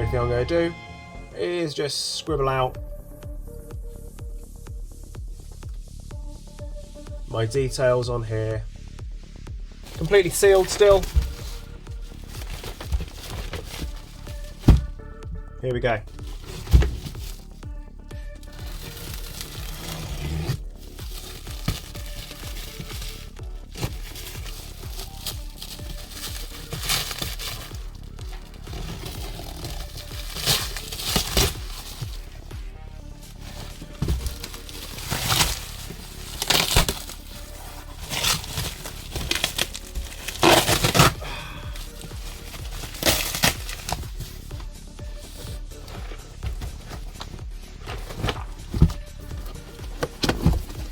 only thing I'm going to do is just scribble out my details on here. Completely sealed still. Here we go.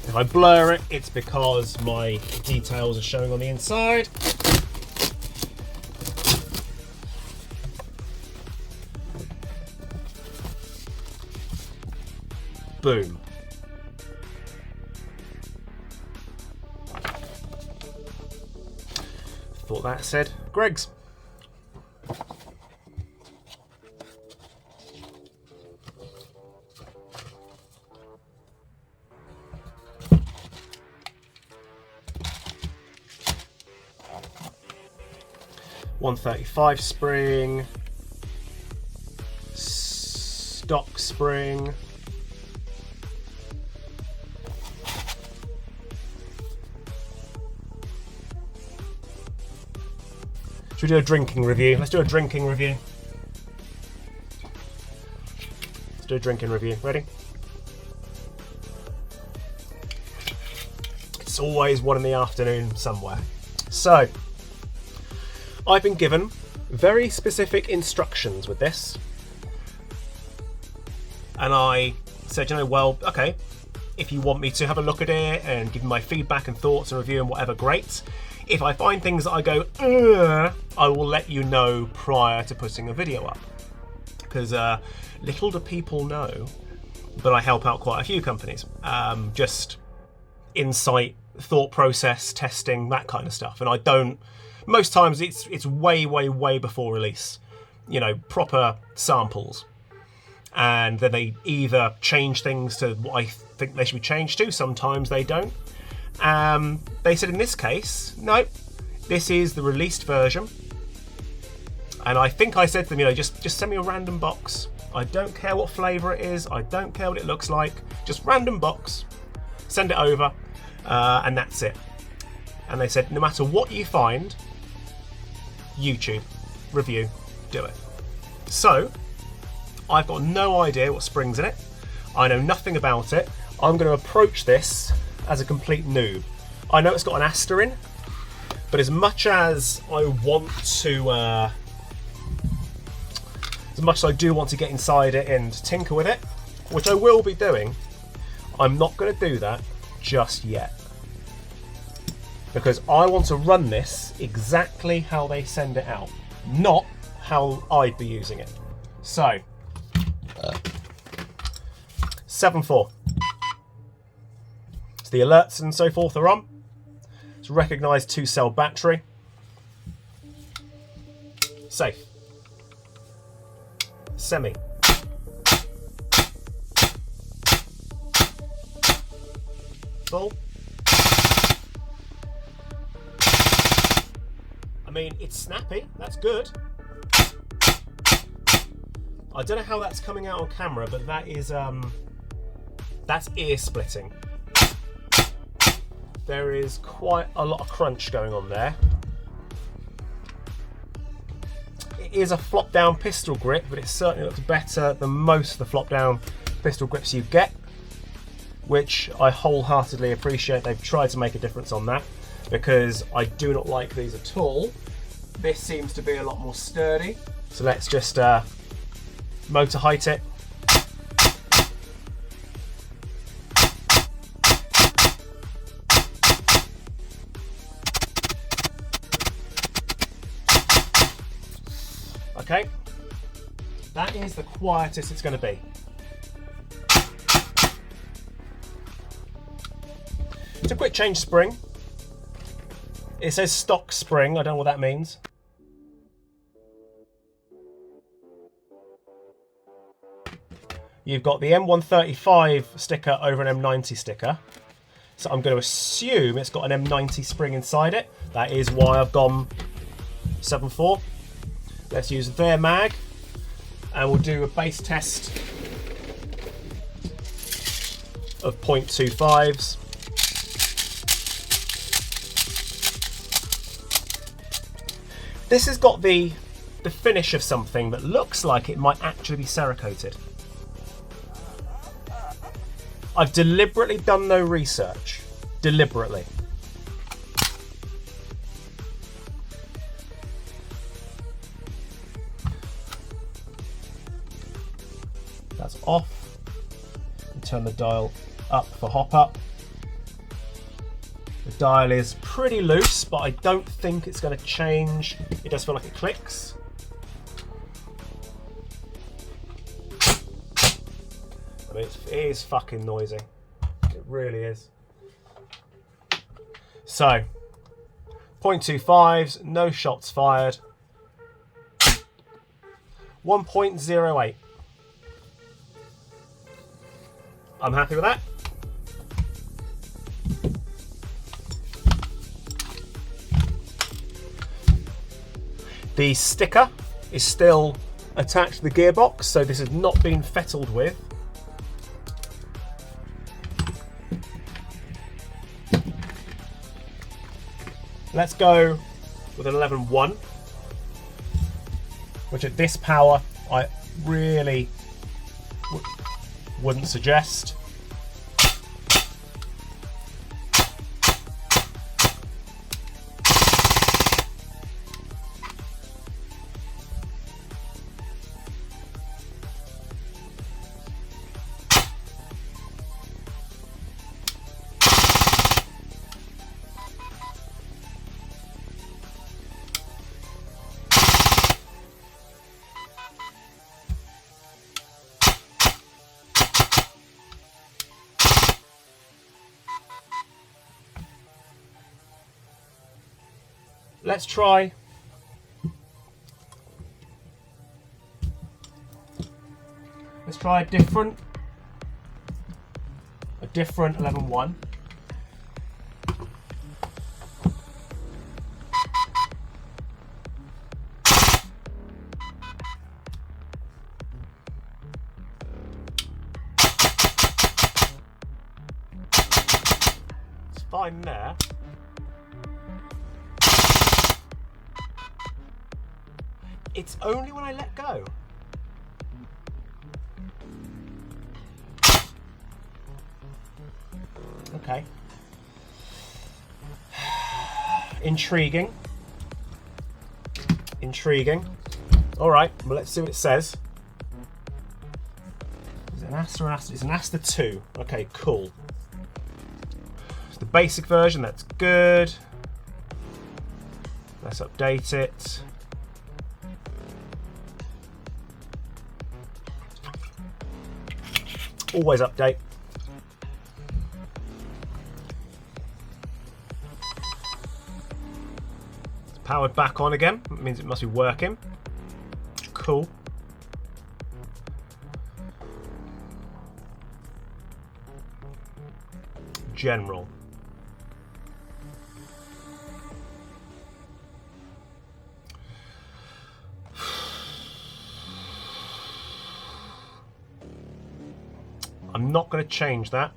If I blur it, it's because my details are showing on the inside. Boom. Thought that said Greg's. .135 spring, stock spring, should we do a drinking review? Let's do a drinking review. Let's do a drinking review. Ready? It's always 1 in the afternoon somewhere. So, I've been given very specific instructions with this, and I said, you know, well, okay, if you want me to have a look at it and give me my feedback and thoughts and review and whatever, great. If I find things that I go, I will let you know prior to putting a video up, because little do people know, but I help out quite a few companies, just insight, thought process, testing, that kind of stuff, and I don't. Most times it's way before release, you know, proper samples, and then they either change things to what I think they should be changed to. Sometimes they don't. They said in this case, no, this is the released version, and I think I said to them, you know, just send me a random box. I don't care what flavour it is. I don't care what it looks like. Just random box. Send it over, and that's it. And they said, no matter what you find, YouTube, review, do it. So, I've got no idea what spring's in it. I know nothing about it. I'm going to approach this as a complete noob. I know it's got an Aster in, but as much as I want to, as much as I do want to get inside it and tinker with it, which I will be doing, I'm not going to do that just yet. Because I want to run this exactly how they send it out, not how I'd be using it. So, 7.4. So the alerts and so forth are on. It's recognised 2-cell battery. Safe. Semi. Full. I mean, it's snappy, that's good. I don't know how that's coming out on camera, but that is, that's ear splitting. There is quite a lot of crunch going on there. It is a flop down pistol grip, but it certainly looks better than most of the flop down pistol grips you get, which I wholeheartedly appreciate. They've tried to make a difference on that, because I do not like these at all. This seems to be a lot more sturdy. So let's just motor height it. Okay, that is the quietest it's going to be. It's a quick change spring. It says stock spring, I don't know what that means. You've got the M135 sticker over an M90 sticker. So I'm going to assume it's got an M90 spring inside it. That is why I've gone 7.4. Let's use their mag, and we'll do a base test of 0.25s. This has got the finish of something that looks like it might actually be Cerakoted. I've deliberately done no research. Deliberately. That's off. And turn the dial up for hop up. The dial is pretty loose, but I don't think it's going to change. It does feel like it clicks. I mean, it is fucking noisy. It really is. So, 0.25s, no shots fired. 1.08. I'm happy with that. The sticker is still attached to the gearbox, so this has not been fettled with. Let's go with an 11.1, which at this power I really wouldn't suggest. Let's try a different 11.1. It's fine there. It's only when I let go. Okay. Intriguing. Intriguing. Alright, well, let's see what it says. Is it an Aster or an Aster? It's an Aster 2. Okay, cool. It's the basic version, that's good. Let's update it. Always update. It's powered back on again. That means it must be working. Cool. General. I'm not going to change that.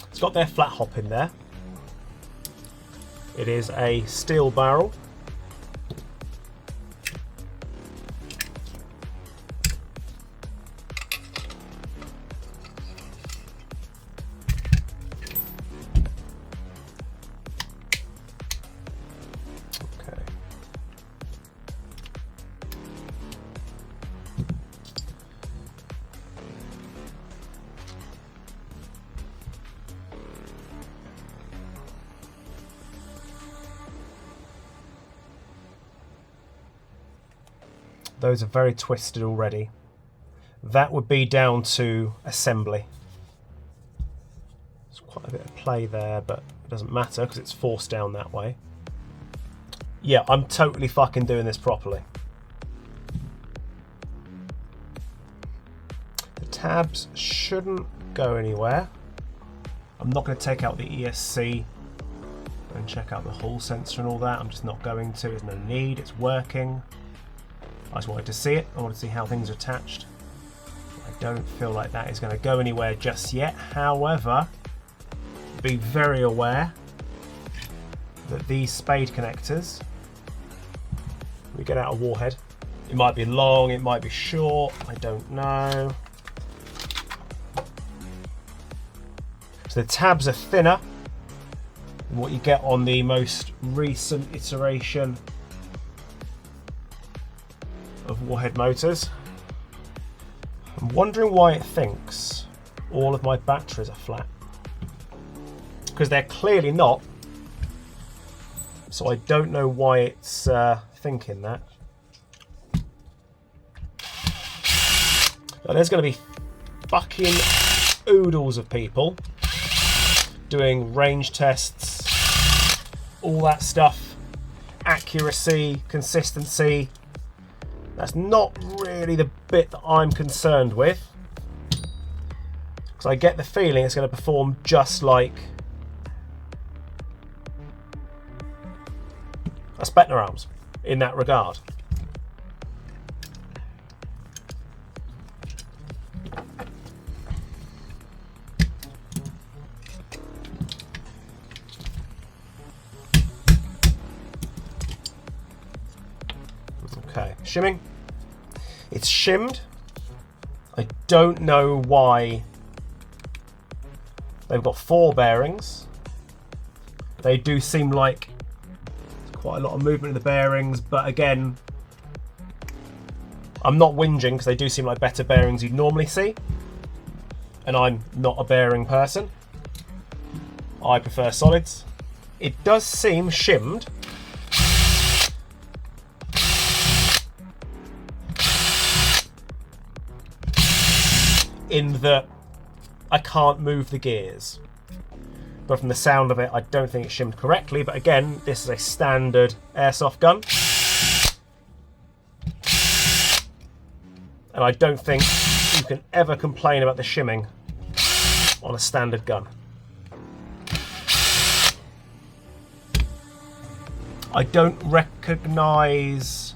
It's got their flat hop in there. It is a steel barrel. Okay. Those are very twisted already. That would be down to assembly. There's quite a bit of play there, but it doesn't matter because it's forced down that way. Yeah, I'm totally fucking doing this properly. The tabs shouldn't go anywhere. I'm not going to take out the ESC and check out the Hall sensor and all that. I'm just not going to. There's no need. It's working. I just wanted to see it. I wanted to see how things are attached. I don't feel like that is going to go anywhere just yet. However, be very aware that these spade connectors, we get out a warhead. It might be long, it might be short, I don't know. So the tabs are thinner than what you get on the most recent iteration of warhead motors. I'm wondering why it thinks all of my batteries are flat. Because they're clearly not. So I don't know why it's thinking that. But there's going to be fucking oodles of people doing range tests, all that stuff, accuracy, consistency. That's not really the bit that I'm concerned with, because I get the feeling it's going to perform just like a Specna arms in that regard. Okay, shimming. It's shimmed. I don't know why. They've got 4 bearings. They do seem like quite a lot of movement in the bearings, but again, I'm not whinging because they do seem like better bearings you'd normally see, and I'm not a bearing person. I prefer solids. It does seem shimmed. In that I can't move the gears. But from the sound of it, I don't think it's shimmed correctly. But again, this is a standard airsoft gun. And I don't think you can ever complain about the shimming on a standard gun. I don't recognise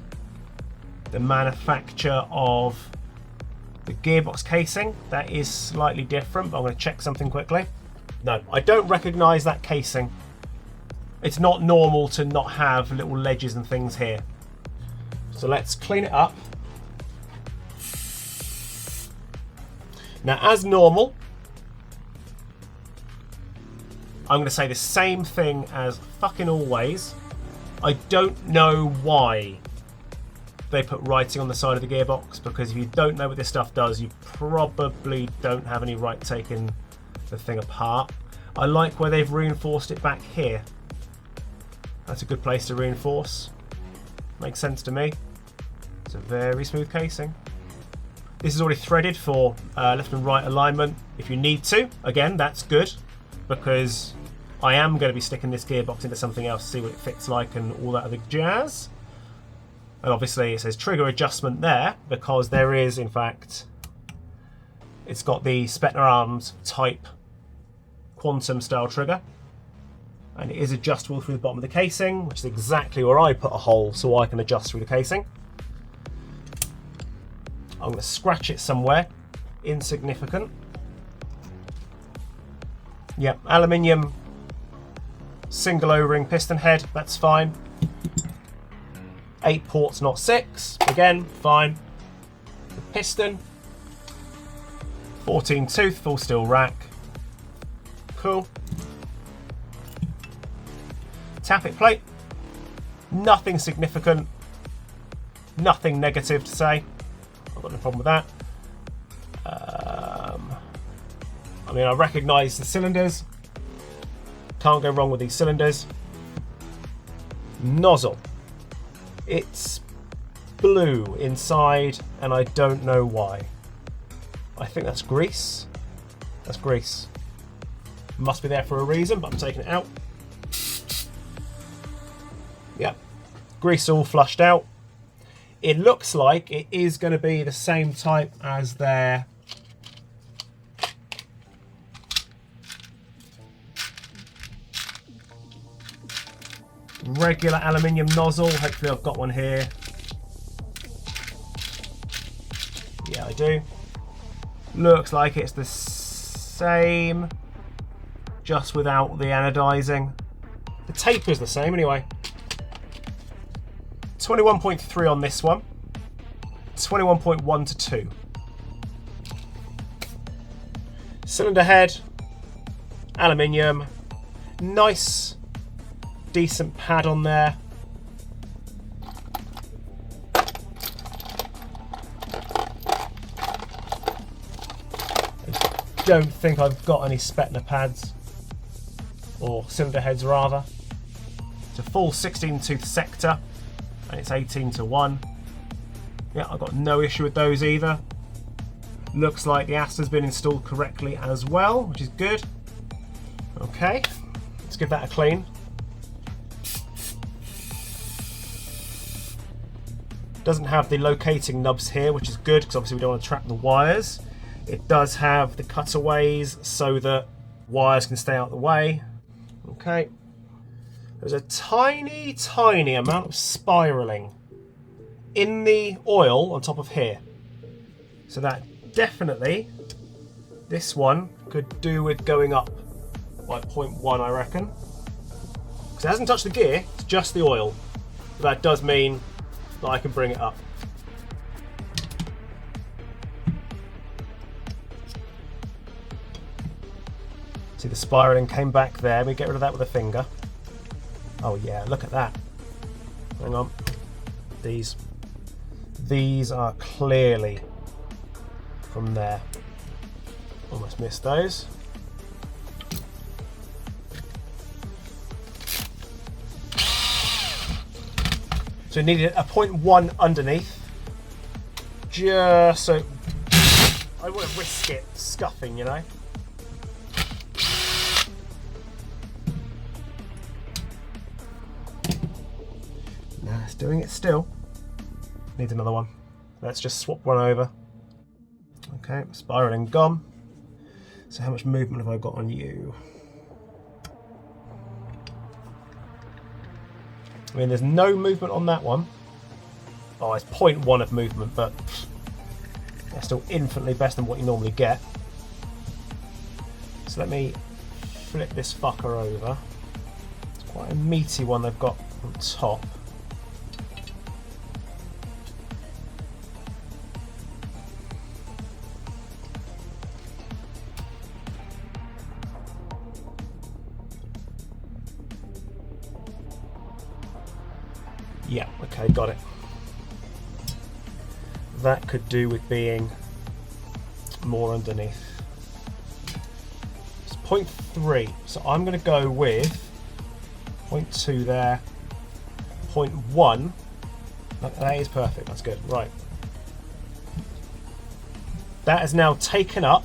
the manufacture of the gearbox casing. That is slightly different, but I'm going to check something quickly. No, I don't recognise that casing. It's not normal to not have little ledges and things here. So let's clean it up. Now, as normal, I'm going to say the same thing as fucking always. I don't know why they put writing on the side of the gearbox, because if you don't know what this stuff does, you probably don't have any right taking the thing apart. I like where they've reinforced it back here. That's a good place to reinforce. Makes sense to me. It's a very smooth casing. This is already threaded for left and right alignment if you need to. Again, that's good, because I am going to be sticking this gearbox into something else to see what it fits like and all that other jazz. And obviously it says trigger adjustment there, because there is, in fact, it's got the Specna arms type quantum style trigger, and it is adjustable through the bottom of the casing, which is exactly where I put a hole so I can adjust through the casing. I'm going to scratch it somewhere insignificant. Yep, aluminium single O-ring piston head, that's fine. 8 ports, not 6. Again, fine. The piston, 14 tooth full steel rack. Cool. Tappet plate, nothing significant, nothing negative to say. I've got no problem with that. I mean, I recognise the cylinders. Can't go wrong with these cylinders. Nozzle. It's blue inside, and I don't know why. I think that's grease. That's grease. Must be there for a reason, but I'm taking it out. Yeah, grease all flushed out. It looks like it is going to be the same type as their regular aluminium nozzle. Hopefully I've got one here. Yeah, I do. Looks like it's the same, just without the anodizing. The taper's the same anyway. 21.3 on this one. 21.1 to 2. Cylinder head, aluminium. Nice, decent pad on there. I don't think I've got any Specna pads, or cylinder heads rather. It's a full 16 tooth sector, and it's 18 to 1. Yeah, I've got no issue with those either. Looks like the Aster's been installed correctly as well, which is good. Okay, let's give that a clean. Doesn't have the locating nubs here, which is good because obviously we don't want to trap the wires. It does have the cutaways so that wires can stay out of the way. Okay. There's a tiny, tiny amount of spiraling in the oil on top of here. So that definitely, this one could do with going up by 0.1, I reckon. Because it hasn't touched the gear, it's just the oil. But that does mean that I can bring it up. See, the spiraling came back there. We get rid of that with a finger. Oh yeah, look at that. Hang on. These are clearly from there. Almost missed those. So we needed a 0.1 underneath. Just so I wouldn't risk it scuffing, you know. Nah, it's doing it still. Needs another one. Let's just swap one over. Okay, spiraling gone. So how much movement have I got on you? I mean, there's no movement on that one. Oh, it's 0.1 of movement, but that's still infinitely better than what you normally get. So let me flip this fucker over. It's quite a meaty one they've got on top. Yeah, okay, got it. That could do with being more underneath. It's 0.3, so I'm going to go with 0.2 there, 0.1. That is perfect, that's good, right. That has now taken up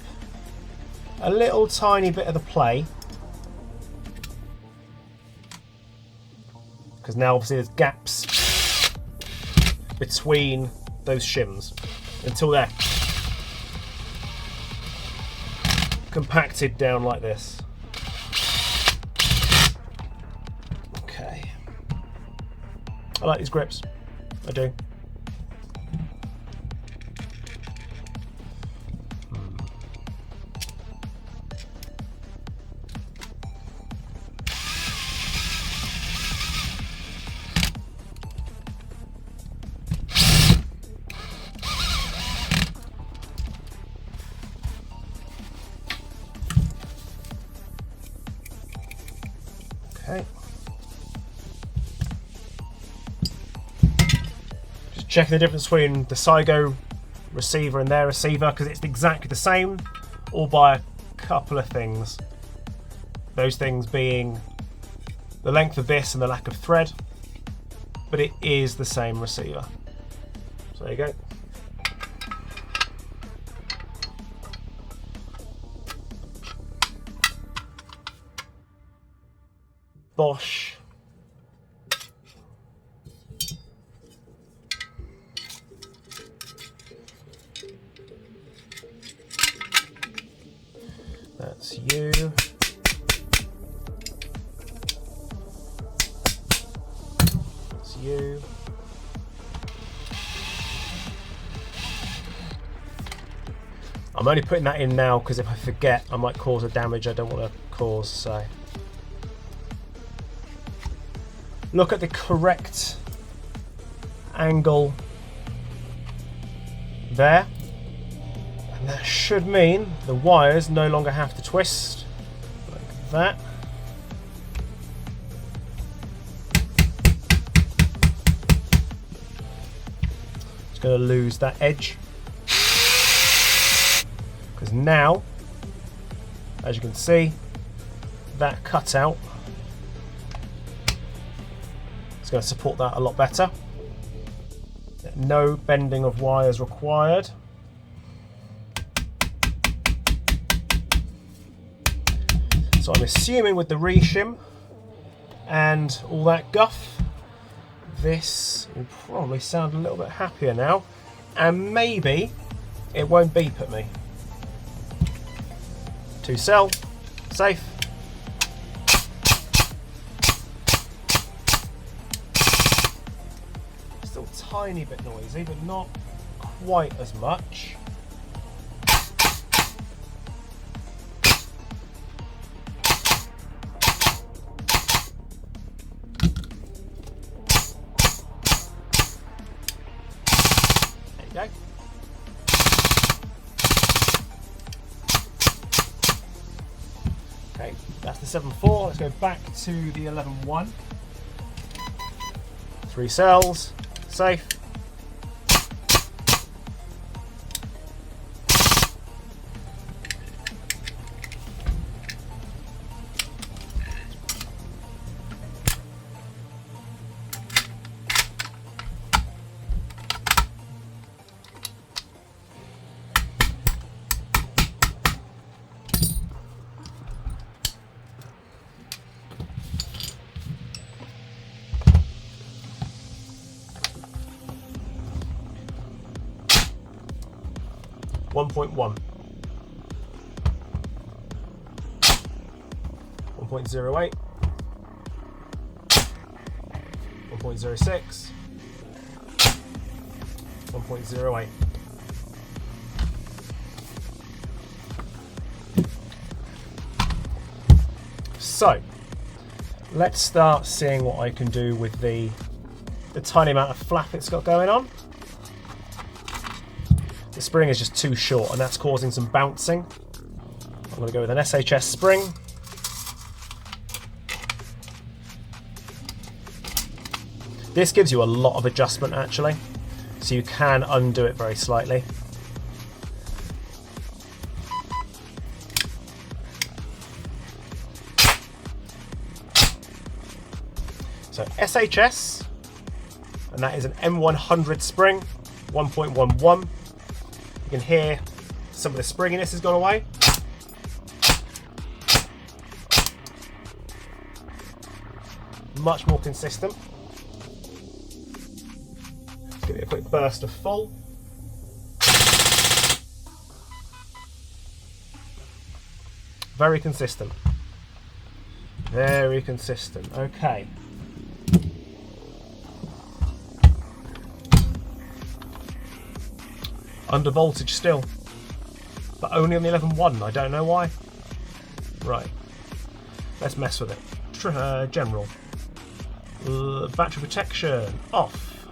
a little tiny bit of the play. Because now obviously there's gaps between those shims until they're compacted down like this. Okay. I like these grips. I do. Okay. Just checking the difference between the SIGO receiver and their receiver, because it's exactly the same, all by a couple of things. Those things being the length of this and the lack of thread, but it is the same receiver. So there you go. Bosch. That's you. That's you. I'm only putting that in now because if I forget, I might cause a damage I don't want to cause. So look at the correct angle there. And that should mean the wires no longer have to twist like that. It's going to lose that edge. Because now, as you can see, that cutout is going to support that a lot better. No bending of wires required. So I'm assuming with the reshim and all that guff, this will probably sound a little bit happier now, and maybe it won't beep at me. 2 cell, safe. Still a tiny bit noisy, but not quite as much. There you go. Okay, that's the 7.4. Let's go back to the 11.1. 3 cells, safe. One 1.08, 1.06, 1.08. So let's start seeing what I can do with the tiny amount of flap it's got going on. The spring is just too short and that's causing some bouncing. I'm going to go with an SHS spring. This gives you a lot of adjustment actually, so you can undo it very slightly. So SHS, and that is an M100 spring, 1.11. You can hear some of the springiness has gone away. Much more consistent. Let's give it a quick burst of full. Very consistent. Very consistent. Okay. Under voltage still, but only on the 11.1. I don't know why. Right, let's mess with it. General, battery protection off,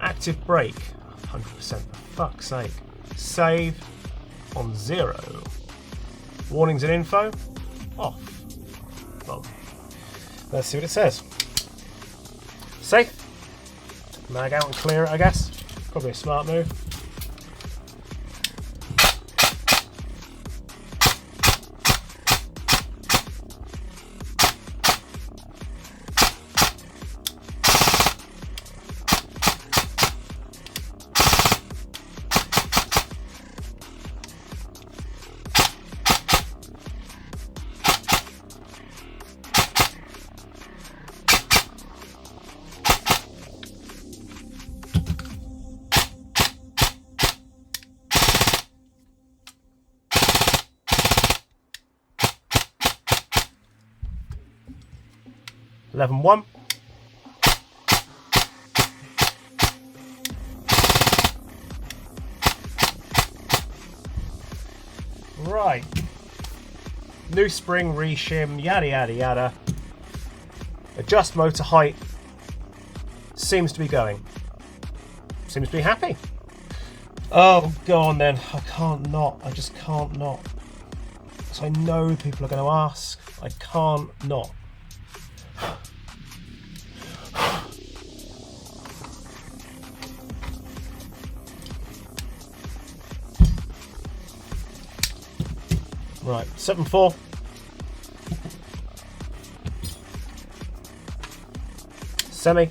active brake 100%. For fuck's sake. Save on 0. Warnings and info off. Well, let's see what it says. Safe. Mag out and clear it, I guess. Probably a smart move. 11-1. Right. New spring, reshim, yada yada yada. Adjust motor height. Seems to be going. Seems to be happy. Oh, go on then. I can't not. I just can't not. So I know people are going to ask. I can't not. Right, 7-4. Semi.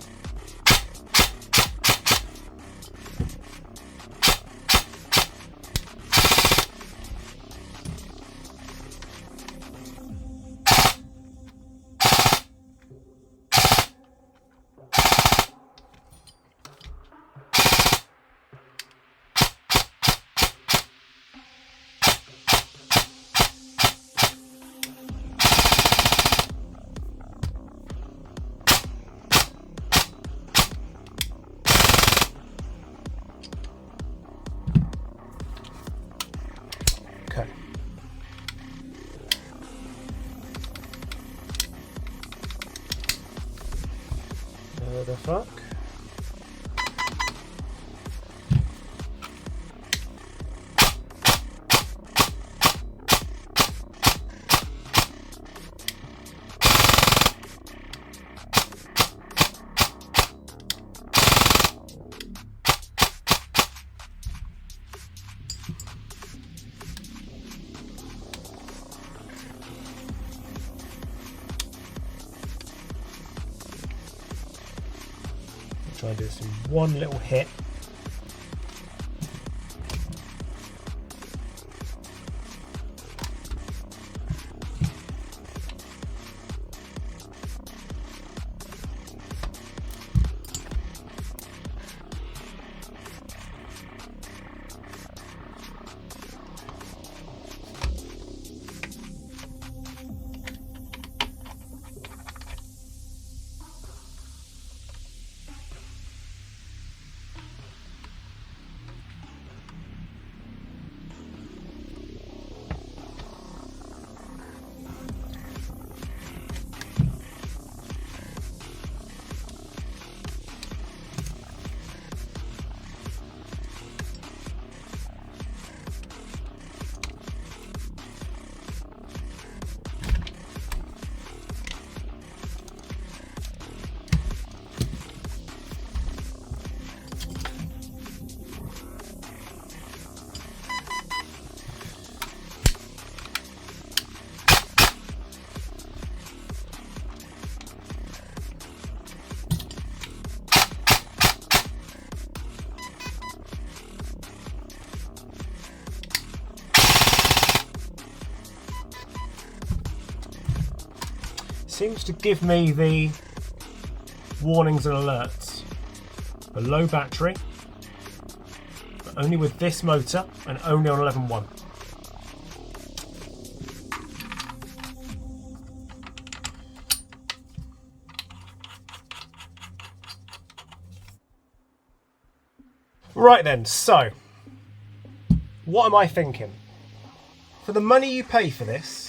Okay. The fuck? Try and do this in one little hit. Seems to give me the warnings and alerts. A low battery, but only with this motor and only on 11.1. Right then, so what am I thinking? For the money you pay for this,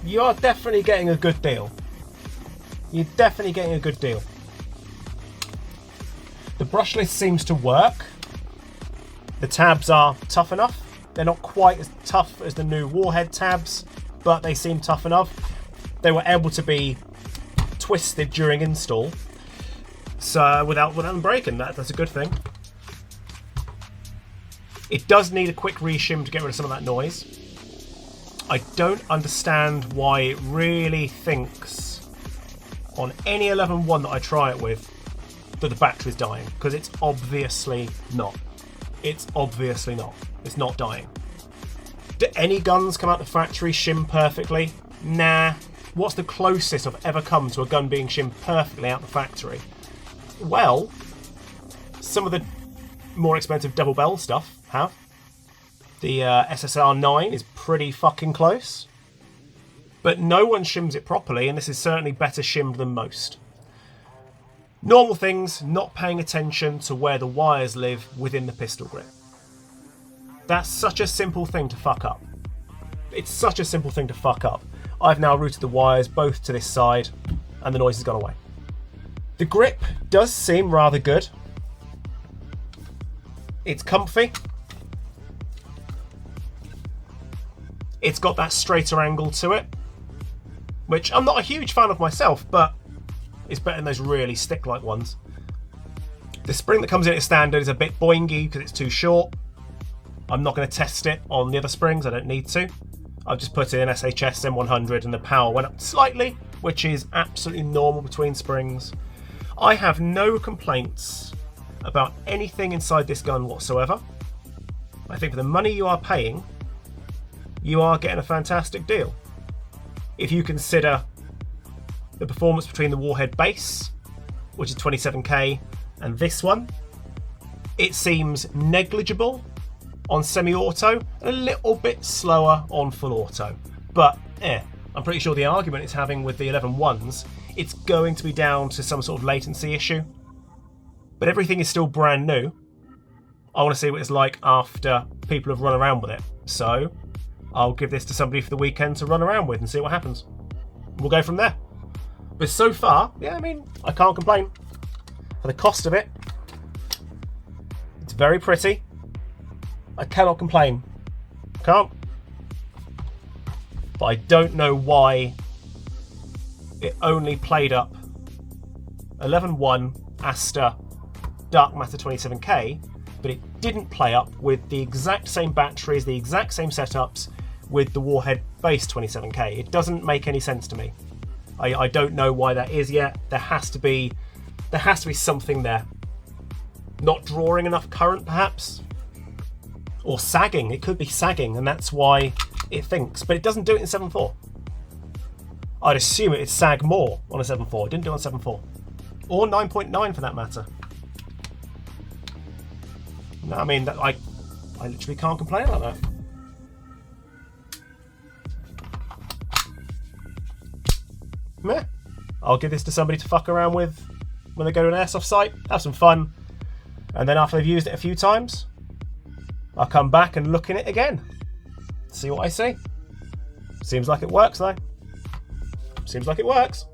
you are definitely getting a good deal. You're definitely getting a good deal. The brushless seems to work. The tabs are tough enough. They're not quite as tough as the new Warhead tabs, but they seem tough enough. They were able to be twisted during install, so without them breaking. That's a good thing. It does need a quick reshim to get rid of some of that noise. I don't understand why it really thinks on any 11.1 that I try it with that the battery's dying, because it's obviously not. It's obviously not. It's not dying. Do any guns come out the factory shim perfectly? Nah. What's the closest I've ever come to a gun being shimmed perfectly out the factory? Well, some of the more expensive double barrel stuff have. The SSR 9 is pretty fucking close. but no one shims it properly, and this is certainly better shimmed than most. Normal things, not paying attention to where the wires live within the pistol grip. That's such a simple thing to fuck up. It's such a simple thing to fuck up. I've now routed the wires both to this side, and the noise has gone away. The grip does seem rather good. It's comfy. It's got that straighter angle to it, which I'm not a huge fan of myself, but it's better than those really stick-like ones. The spring that comes in at standard is a bit boingy because it's too short. I'm not going to test it on the other springs, I don't need to. I've just put in SHS M100 and the power went up slightly, which is absolutely normal between springs. I have no complaints about anything inside this gun whatsoever. I think for the money you are paying, you are getting a fantastic deal. If you consider the performance between the Warhead base, which is 27k, and this one, it seems negligible on semi-auto and a little bit slower on full auto. But I'm pretty sure the argument it's having with the 11.1s, it's going to be down to some sort of latency issue. But everything is still brand new. I want to see what it's like after people have run around with it. So I'll give this to somebody for the weekend to run around with and see what happens. We'll go from there. But so far, yeah, I mean, I can't complain. For the cost of it, it's very pretty. I cannot complain. Can't. But I don't know why it only played up 11.1 Aster Dark Matter 27k, but it didn't play up with the exact same batteries, the exact same setups with the Warhead base 27k. It doesn't make any sense to me. I don't know why that is yet. There has to be something there. Not drawing enough current, perhaps? Or sagging. It could be sagging, and that's why it thinks. But it doesn't do it in 7.4. I'd assume it'd sag more on a 7.4. It didn't do it on 7.4. Or 9.9 for that matter. No, I mean, I literally can't complain about that. Meh. I'll give this to somebody to fuck around with when they go to an airsoft site, have some fun, and then after they've used it a few times, I'll come back and look in it again. See what I see. Seems like it works though. Seems like it works.